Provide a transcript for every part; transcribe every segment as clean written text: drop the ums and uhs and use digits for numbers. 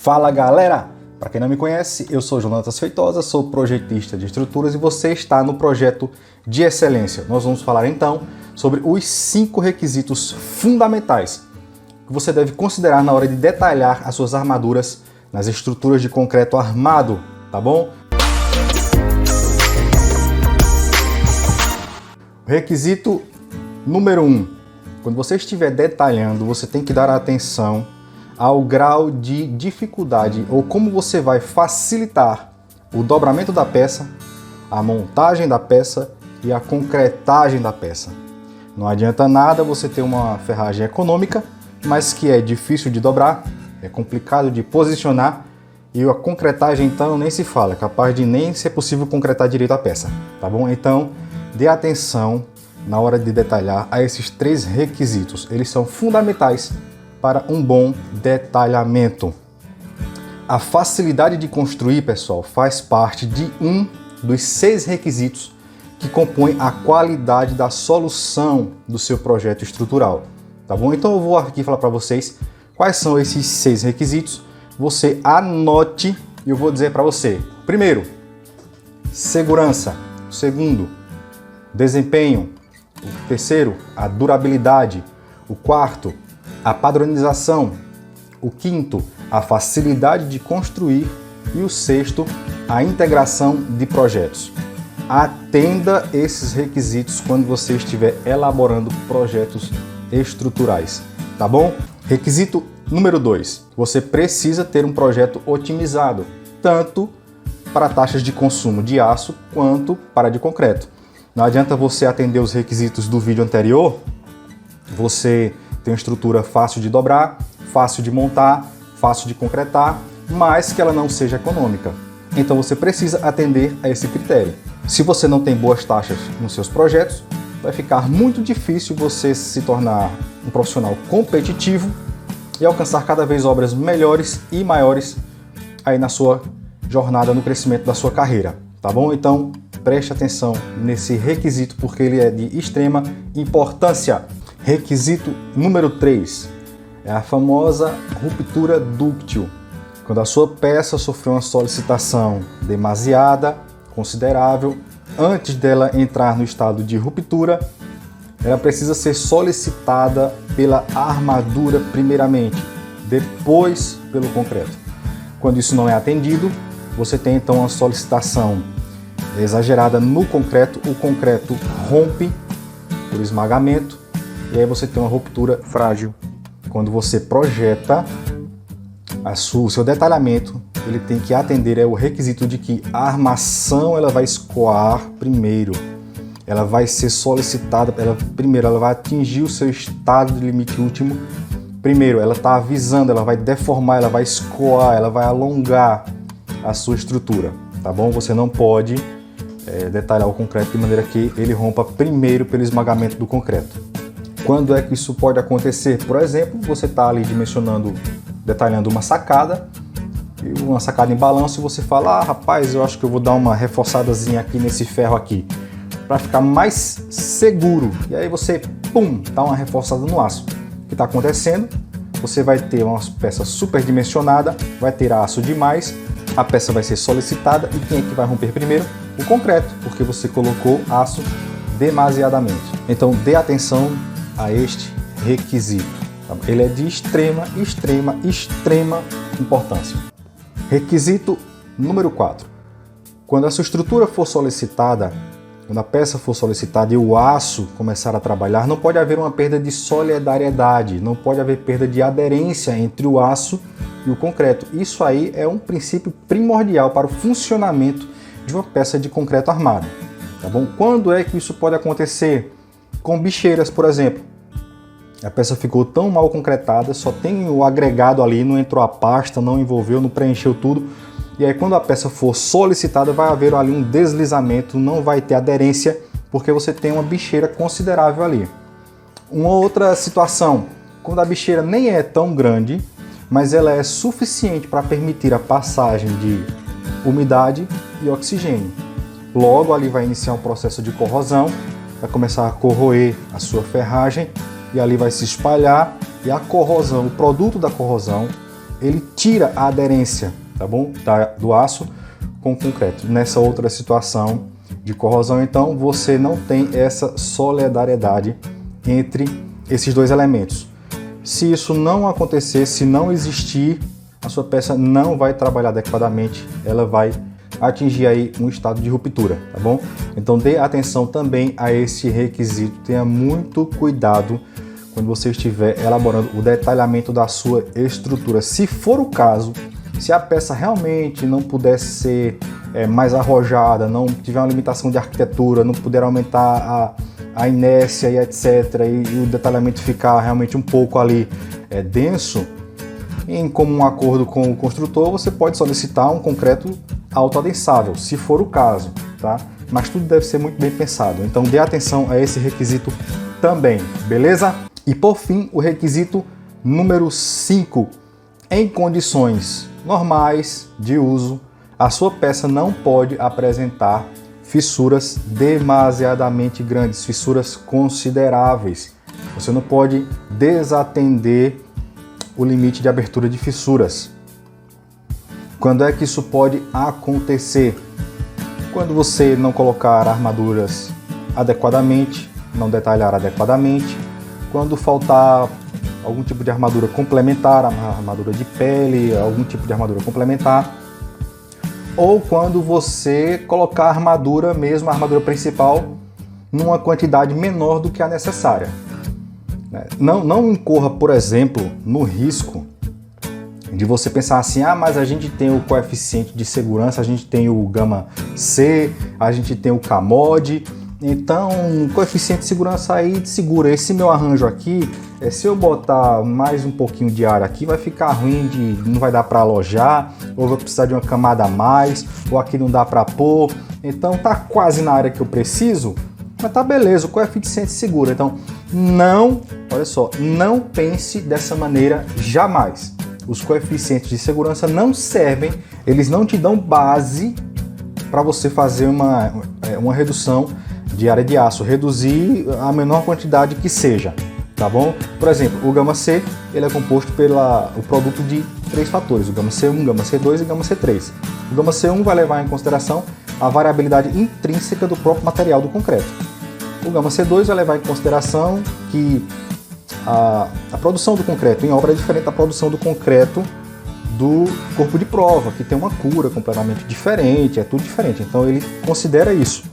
Fala galera! Para quem não me conhece, eu sou Jonatas Feitosa, sou projetista de estruturas e você está no projeto de excelência. Nós vamos falar então sobre os 5 requisitos fundamentais que você deve considerar na hora de detalhar as suas armaduras nas estruturas de concreto armado, tá bom? O requisito número 1. Quando você estiver detalhando, você tem que dar atenção ao grau de dificuldade ou como você vai facilitar o dobramento da peça, a montagem da peça e a concretagem da peça. Não adianta nada você ter uma ferragem econômica, mas que é difícil de dobrar, é complicado de posicionar e a concretagem então nem se fala, é capaz de nem ser possível concretar direito a peça, tá bom? Então dê atenção na hora de detalhar a esses 3 requisitos, eles são fundamentais para um bom detalhamento. A facilidade de construir, pessoal, faz parte de um dos 6 requisitos que compõem a qualidade da solução do seu projeto estrutural, tá bom? Então eu vou aqui falar para vocês quais são esses 6 requisitos, você anote e eu vou dizer para você. Primeiro, segurança. Segundo, desempenho. O terceiro, a durabilidade. O quarto, a padronização. O quinto, a facilidade de construir. E o sexto, a integração de projetos. Atenda esses requisitos quando você estiver elaborando projetos estruturais, tá bom? Requisito número 2. Você precisa ter um projeto otimizado, tanto para taxas de consumo de aço quanto para de concreto. Não adianta você atender os requisitos do vídeo anterior, você tem uma estrutura fácil de dobrar, fácil de montar, fácil de concretar, mas que ela não seja econômica. Então você precisa atender a esse critério. Se você não tem boas taxas nos seus projetos, vai ficar muito difícil você se tornar um profissional competitivo e alcançar cada vez obras melhores e maiores aí na sua jornada no crescimento da sua carreira, tá bom? Então preste atenção nesse requisito porque ele é de extrema importância. Requisito número 3 é a famosa ruptura dúctil. Quando a sua peça sofreu uma solicitação demasiada, considerável, antes dela entrar no estado de ruptura, ela precisa ser solicitada pela armadura primeiramente, depois pelo concreto. Quando isso não é atendido, você tem então uma solicitação exagerada no concreto, o concreto rompe por esmagamento e aí você tem uma ruptura frágil. Quando você projeta o seu detalhamento, ele tem que atender o requisito de que a armação ela vai escoar primeiro, ela vai ser solicitada, primeiro ela vai atingir o seu estado de limite último, primeiro ela está avisando, ela vai deformar, ela vai escoar, ela vai alongar a sua estrutura, tá bom? Você não pode detalhar o concreto de maneira que ele rompa primeiro pelo esmagamento do concreto. Quando é que isso pode acontecer? Por exemplo, você está ali detalhando uma sacada em balanço e você fala, rapaz, eu acho que eu vou dar uma reforçadazinha aqui nesse ferro aqui para ficar mais seguro. E aí você, dá uma reforçada no aço. O que está acontecendo? Você vai ter uma peça superdimensionada, vai ter aço demais, a peça vai ser solicitada e quem é que vai romper primeiro? O concreto, porque você colocou aço demasiadamente. Então dê atenção a este requisito. Ele é de extrema importância. Requisito número 4. Quando a sua estrutura for solicitada, quando a peça for solicitada e o aço começar a trabalhar, não pode haver uma perda de solidariedade, não pode haver perda de aderência entre o aço e o concreto. Isso aí é um princípio primordial para o funcionamento de uma peça de concreto armado. Tá bom? Quando é que isso pode acontecer? Com bicheiras, por exemplo. A peça ficou tão mal concretada, só tem o agregado ali, não entrou a pasta, não envolveu, não preencheu tudo. E aí quando a peça for solicitada, vai haver ali um deslizamento, não vai ter aderência, porque você tem uma bicheira considerável ali. Uma outra situação, quando a bicheira nem é tão grande, mas ela é suficiente para permitir a passagem de umidade e oxigênio. Logo ali vai iniciar um processo de corrosão, vai começar a corroer a sua ferragem, e ali vai se espalhar e a corrosão, o produto da corrosão ele tira a aderência, tá bom? Do aço com o concreto. Nessa outra situação de corrosão, então, você não tem essa solidariedade entre esses dois elementos. Se isso não acontecer, se não existir, a sua peça não vai trabalhar adequadamente, ela vai atingir aí um estado de ruptura, tá bom? Então dê atenção também a esse requisito, tenha muito cuidado quando você estiver elaborando o detalhamento da sua estrutura. Se for o caso, se a peça realmente não puder ser mais arrojada, não tiver uma limitação de arquitetura, não puder aumentar a inércia e etc, e o detalhamento ficar realmente um pouco ali denso, em comum acordo com o construtor, você pode solicitar um concreto autoadensável, se for o caso, tá? Mas tudo deve ser muito bem pensado, então dê atenção a esse requisito também, beleza? E por fim, o requisito número 5. Em condições normais de uso, a sua peça não pode apresentar fissuras demasiadamente grandes, fissuras consideráveis. Você não pode desatender o limite de abertura de fissuras. Quando é que isso pode acontecer? Quando você não colocar armaduras adequadamente, não detalhar adequadamente, quando faltar algum tipo de armadura complementar, armadura de pele, algum tipo de armadura complementar, ou quando você colocar a armadura mesmo, a armadura principal, numa quantidade menor do que a necessária. Não incorra, por exemplo, no risco de você pensar assim, mas a gente tem o coeficiente de segurança, a gente tem o gama C, a gente tem o CAMOD, então o coeficiente de segurança aí segura. Esse meu arranjo aqui, se eu botar mais um pouquinho de ar aqui, vai ficar ruim, não vai dar para alojar, ou vou precisar de uma camada a mais, ou aqui não dá para pôr, então tá quase na área que eu preciso, mas tá beleza, o coeficiente segura. Então olha só, não pense dessa maneira jamais. Os coeficientes de segurança não servem, eles não te dão base para você fazer uma redução de área de aço, reduzir a menor quantidade que seja, tá bom? Por exemplo, o gama C, ele é composto pelo produto de 3 fatores, o gama C1, gama C2 e gama C3. O gama C1 vai levar em consideração a variabilidade intrínseca do próprio material do concreto. O gama C2 vai levar em consideração que a produção do concreto em obra é diferente da produção do concreto do corpo de prova, que tem uma cura completamente diferente, é tudo diferente, então ele considera isso.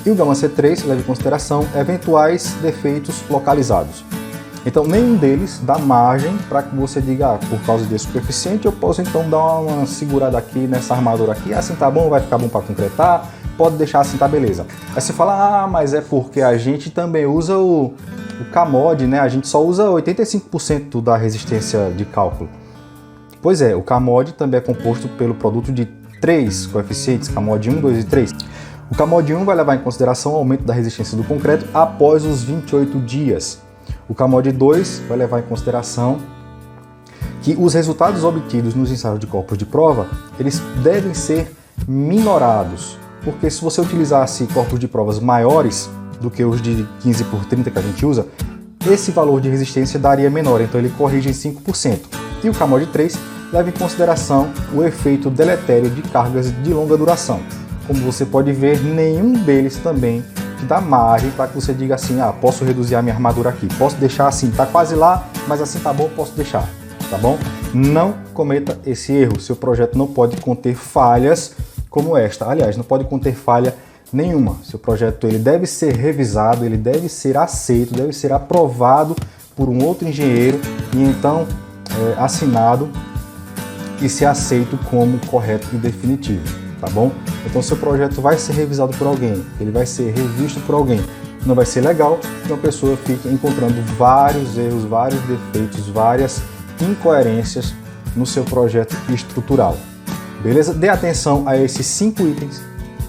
E o gama C3 leva em consideração eventuais defeitos localizados. Então nenhum deles dá margem para que você diga, por causa desse coeficiente eu posso então dar uma segurada aqui nessa armadura aqui, assim tá bom, vai ficar bom para concretar, pode deixar assim, tá beleza. Aí você fala, mas é porque a gente também usa o CAMOD, né? A gente só usa 85% da resistência de cálculo. Pois é, o CAMOD também é composto pelo produto de 3 coeficientes, CAMOD 1, 2 e 3. O CAMOD 1 vai levar em consideração o aumento da resistência do concreto após os 28 dias. O CAMOD 2 vai levar em consideração que os resultados obtidos nos ensaios de corpos de prova, eles devem ser minorados, porque se você utilizasse corpos de provas maiores do que os de 15 por 30 que a gente usa, esse valor de resistência daria menor, então ele corrige em 5%. E o CAMOD 3 leva em consideração o efeito deletério de cargas de longa duração. Como você pode ver, nenhum deles também te dá margem para que você diga assim, posso reduzir a minha armadura aqui, posso deixar assim, tá quase lá, mas assim tá bom, posso deixar, tá bom? Não cometa esse erro, seu projeto não pode conter falhas como esta, aliás, não pode conter falha nenhuma. Seu projeto ele deve ser revisado, ele deve ser aceito, deve ser aprovado por um outro engenheiro e então assinado e ser aceito como correto e definitivo, tá bom? Então seu projeto vai ser revisado por alguém, ele vai ser revisto por alguém. Não vai ser legal que uma pessoa fique encontrando vários erros, vários defeitos, várias incoerências no seu projeto estrutural. Beleza? Dê atenção a esses 5 itens,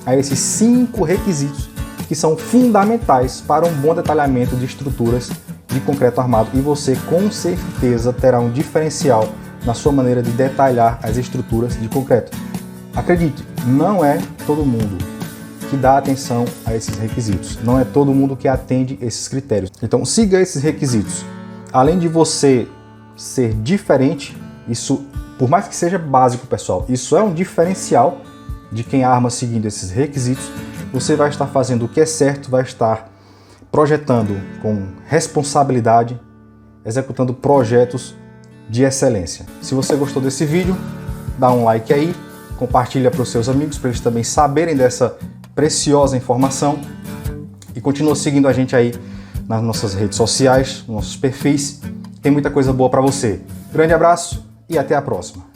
a esses 5 requisitos que são fundamentais para um bom detalhamento de estruturas de concreto armado e você com certeza terá um diferencial na sua maneira de detalhar as estruturas de concreto. Acredite, não é todo mundo que dá atenção a esses requisitos, não é todo mundo que atende esses critérios. Então siga esses requisitos. Além de você ser diferente, isso Por mais que seja básico, pessoal, isso é um diferencial de quem arma seguindo esses requisitos. Você vai estar fazendo o que é certo, vai estar projetando com responsabilidade, executando projetos de excelência. Se você gostou desse vídeo, dá um like aí, compartilha para os seus amigos, para eles também saberem dessa preciosa informação e continua seguindo a gente aí nas nossas redes sociais, nos nossos perfis. Tem muita coisa boa para você. Grande abraço e até a próxima.